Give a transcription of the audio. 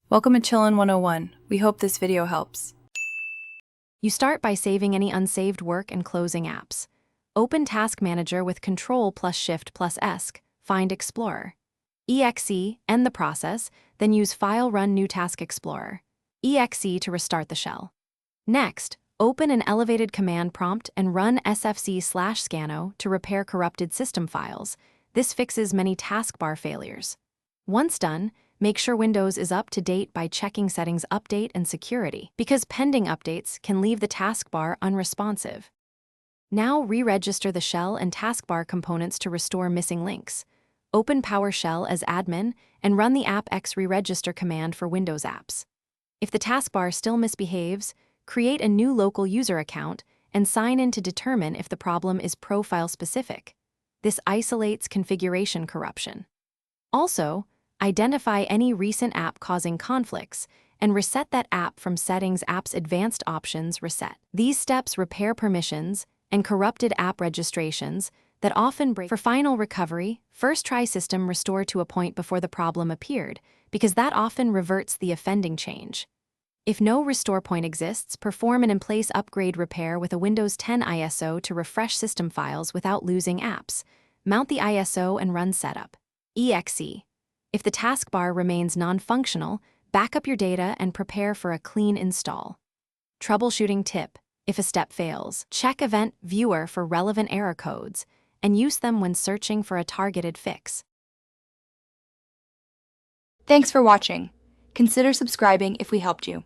Welcome to Chillin' 101. We hope this video helps. You start by saving any unsaved work and closing apps. Open Task Manager with Control plus Shift plus ESC, find Explorer. EXE, end the process, then use File Run New Task Explorer. EXE to restart the shell. Next, open an elevated command prompt and run sfc/scano to repair corrupted system files. This fixes many taskbar failures. Once done, make sure Windows is up to date by checking Settings Update and Security, because pending updates can leave the taskbar unresponsive. Now re-register the shell and taskbar components to restore missing links. Open PowerShell as admin and run the app-x re-register command for Windows apps. If the taskbar still misbehaves, create a new local user account and sign in to determine if the problem is profile-specific. This isolates configuration corruption. Also, identify any recent app causing conflicts and reset that app from Settings App's Advanced Options Reset. These steps repair permissions and corrupted app registrations that often break. For final recovery, first try System Restore to a point before the problem appeared, because that often reverts the offending change. If no restore point exists, perform an in-place upgrade repair with a Windows 10 ISO to refresh system files without losing apps. Mount the ISO and run setup. EXE. If the taskbar remains non-functional, back up your data and prepare for a clean install. Troubleshooting tip: if a step fails, check Event Viewer for relevant error codes and use them when searching for a targeted fix. Thanks for watching. Consider subscribing if we helped you.